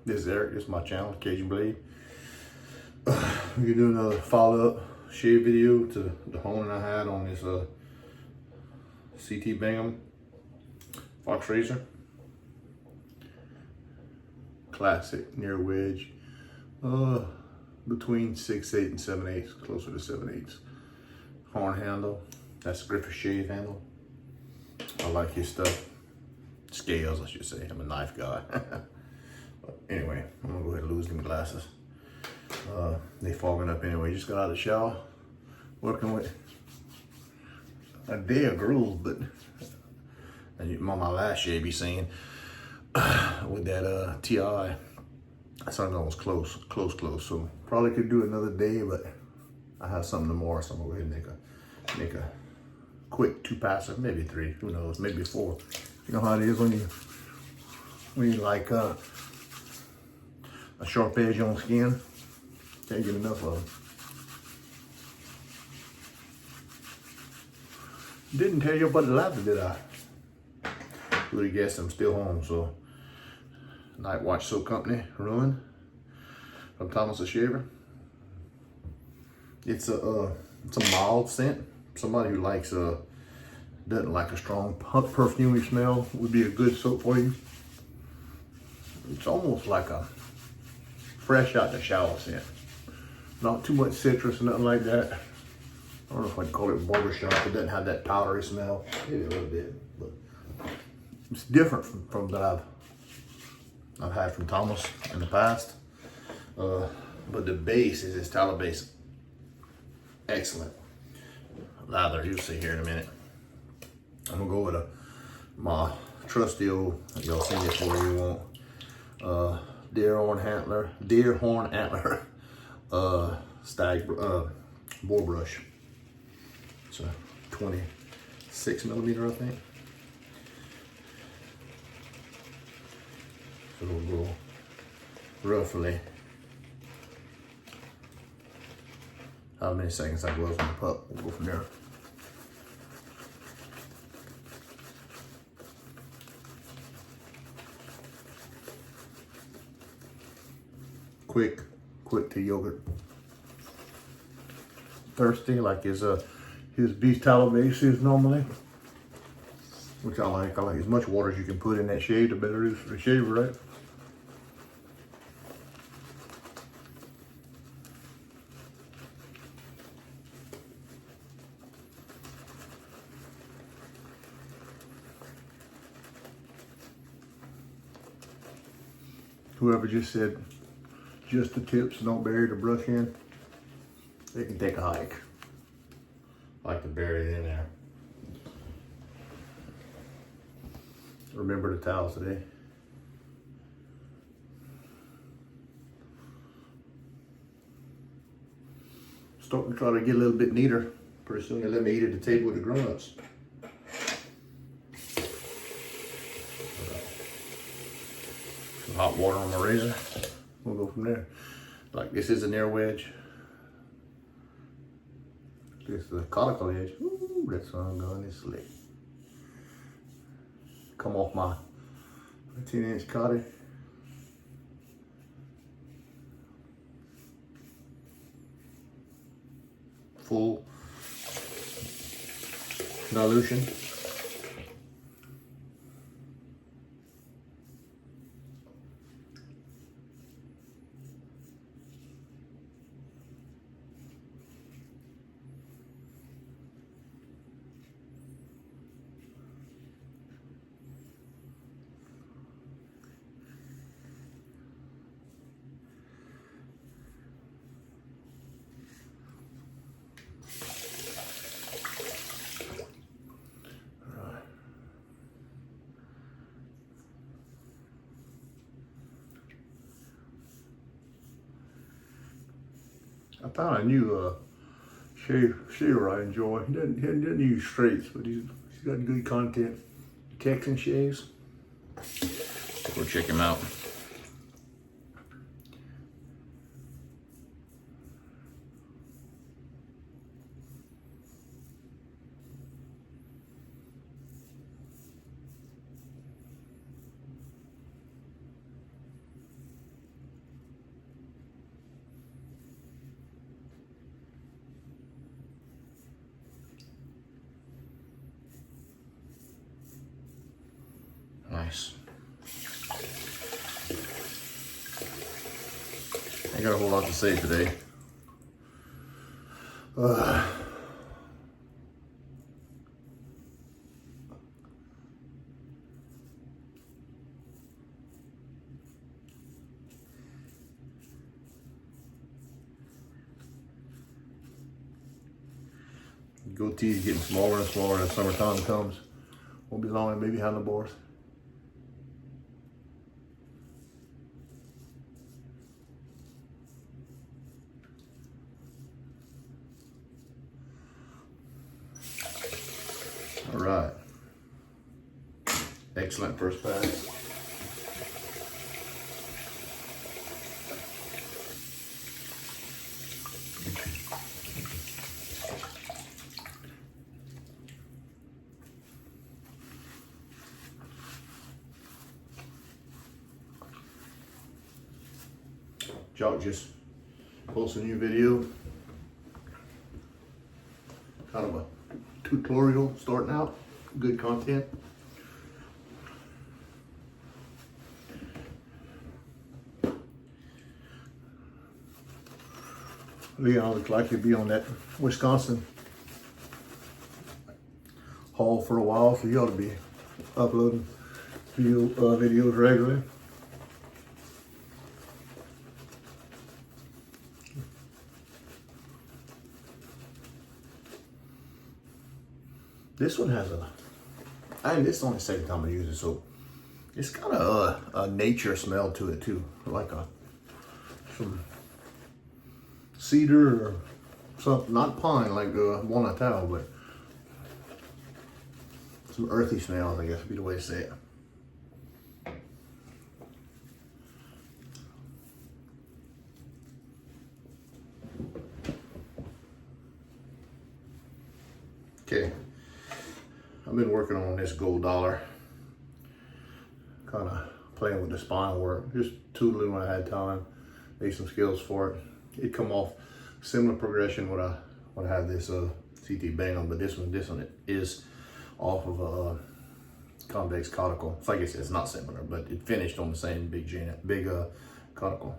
This is Eric. This is my channel, Cajun Blade. We can do another follow-up shave video to the honing I had on this CT Bingham Fox razor. Classic near wedge. Between 6/8 and 7/8, closer to 7/8. Horn handle. That's Griffith shave handle. I like his stuff. Scales, I should say. I'm a knife guy. But anyway, I'm gonna go ahead and lose them glasses. They fogging up anyway. Just got out of the shower, working with a day of grooves, but on my last shave, you seen with that TI, something was close. So probably could do another day, but I have something tomorrow, so I'm gonna go ahead and make a quick 2-passer, maybe 3, who knows, maybe 4. You know how it is when you like a sharp edge on skin. Can't get enough of them. Didn't tell you about the Lather, did I? Would have guessed I'm still home, so. Night Watch Soap Company, Ruin, from Thomas the Shaver. It's a mild scent. Somebody who likes doesn't like a strong perfumey smell would be a good soap for you. It's almost like a fresh out the shower scent. Not too much citrus or nothing like that. I don't know if I'd call it barbershop. It doesn't have that powdery smell. Maybe a little bit, but it's different from that I've had from Thomas in the past. But the base is this tallow base. Excellent. Lather, you'll see here in a minute. I'm gonna go with my trusty old, y'all seen this where you want, deer horn antler, stag, boar brush. It's a 26 millimeter, I think. So we'll go roughly, how many seconds I was on the pup. We'll go from there. Quick to yogurt. Thirsty like his beef tallow base is normally, which I like. I like as much water as you can put in that shave, the better it is for the shaver, right? Whoever just said just the tips, don't bury the brush in, they can take a hike. I like to bury it in there. Remember the towels today. Starting to try to get a little bit neater. Pretty soon they let me eat at the table with the grown-ups. Some hot water on my razor. We'll go from there. Like this is a near wedge. This is a conical edge. Ooh, that sun gun is slick. Come off my 10-inch cotty. Full dilution. I found a new shaver I enjoy. He doesn't use straights, but he's got good content. Texan shaves. Go check him out. Nice. Ain't got a whole lot to say today. Goatee's getting smaller and smaller as summertime comes. Won't be long and maybe handlebars. All right. Excellent first pass. Jock just posted a new video. Kind of a tutorial starting out. Good content. Leon looks like he'll be on that Wisconsin haul for a while, so he ought to be uploading videos regularly. This one has and this is only the second time I use it, so it's got a nature smell to it too, like some cedar or something, not pine like walnut tile, but some earthy smells, I guess would be the way to say it. Okay. I've been working on this gold dollar, kind of playing with the spine work, just tootling when I had time, made some skills for it. It come off similar progression when I had this CT Bingham, but this one is off of a convex cuticle. It's like I said, it's not similar, but it finished on the same big cuticle.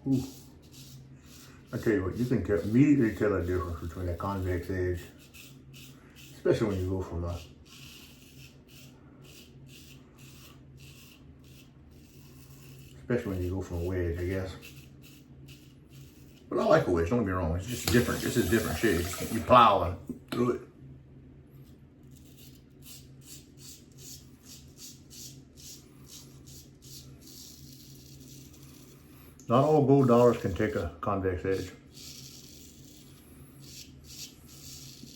Ooh. I tell you what, you can immediately tell a difference between a convex edge, especially when you go from a wedge, I guess. But I like a wedge, don't get me wrong, it's just different, it's just different shades. You plow through it. Not all gold dollars can take a convex edge.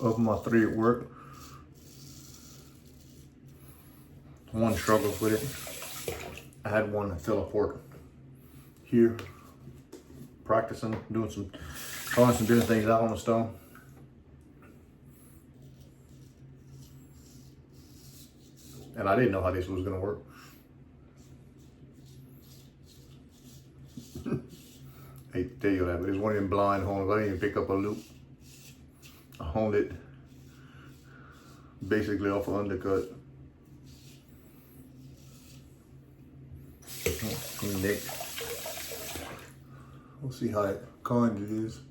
Of my 3 at work, one struggles with it. I had one that fell apart here, practicing, trying some different things out on the stone. And I didn't know how this was gonna work. I hate to tell you that, but it's one of them blind hones. I didn't even pick up a loop. I honed it basically off an undercut. Nick. We'll see how kind it is.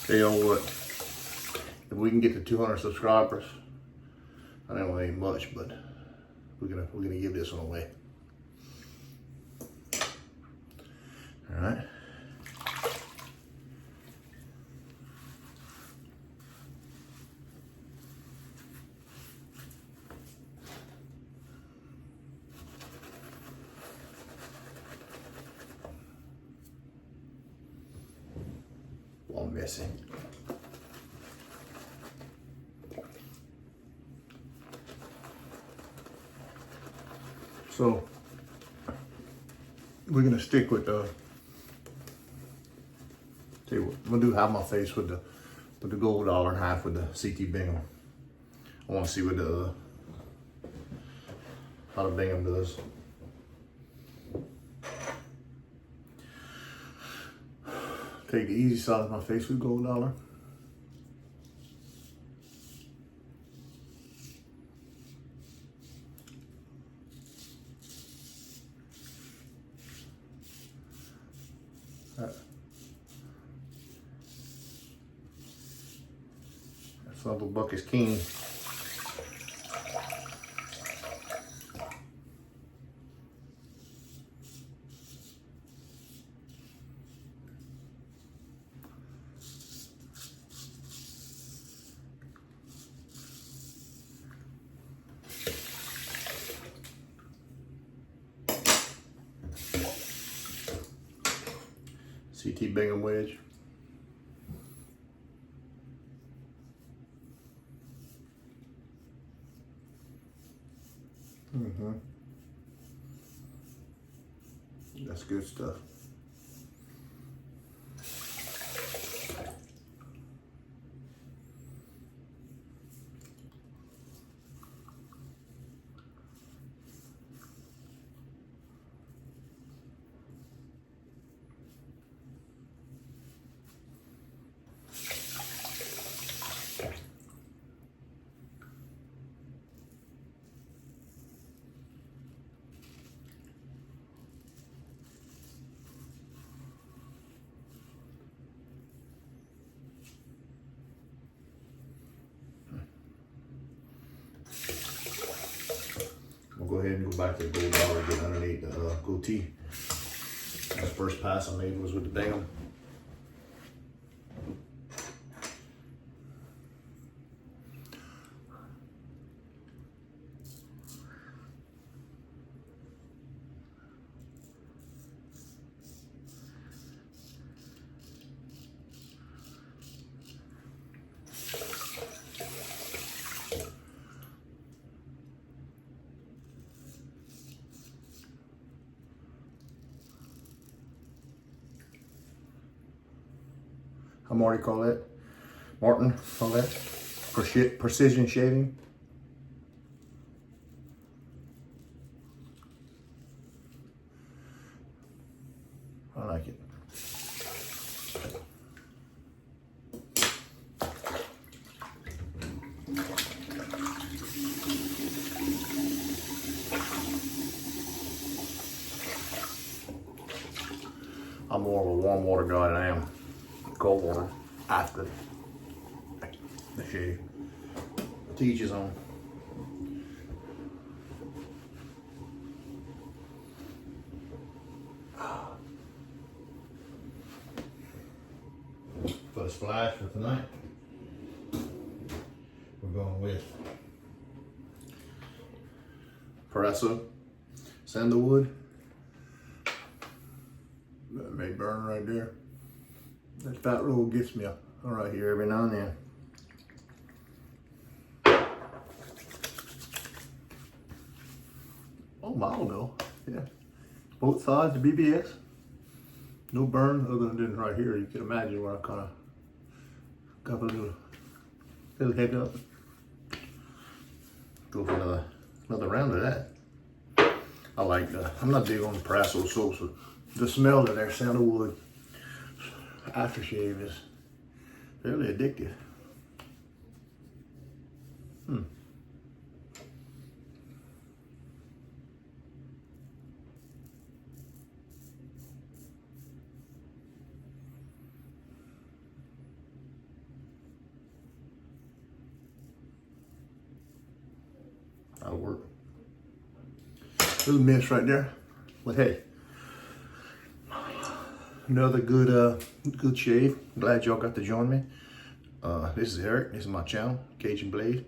Tell you what, if we can get to 200 subscribers, I don't know it ain't much, but we're gonna give this one away. All right. All missing. So we're gonna stick with tell you what, I'm gonna do half my face with the gold dollar and half with the CT Bingham. I want to see what how the Bingham does. Take the easy side of my face with gold dollar. That son of a buck is king. CT Bingham wedge. That's good stuff. We'll go ahead and go back to the gold dollar, get underneath the goatee. The first pass I made was with the Bingham. I'm already call that, Martin call that, precision shaving. I like it. I'm more of a warm water guy than I am cold water after the shave. To each his own. First flash for tonight, we're going with Paresso sandalwood. That may burn right there. That fat roll gets me right here every now and then. Oh, mild though. Yeah. Both sides, the BBS. No burn other than right here. You can imagine where I kind of got a little hiccup. Go for another round of that. I like that. I'm not big on the Paresso soaps, but the smell of their sandalwood aftershave is fairly addictive. That'll work. Little miss right there, but hey, another good shave. Glad y'all got to join me. This is Eric. This is my channel, Cajun Blade,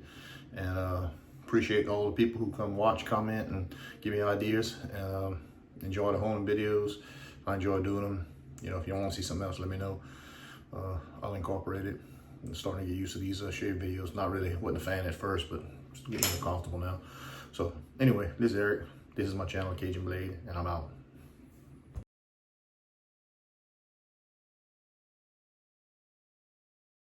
and appreciate all the people who come watch, comment, and give me ideas. Enjoy the home videos. I enjoy doing them. You know, if you want to see something else, let me know. I'll incorporate it. I'm starting to get used to these shave videos. Not really, wasn't a fan at first, but just getting more comfortable now. So anyway, this is Eric. This is my channel, Cajun Blade, and I'm out.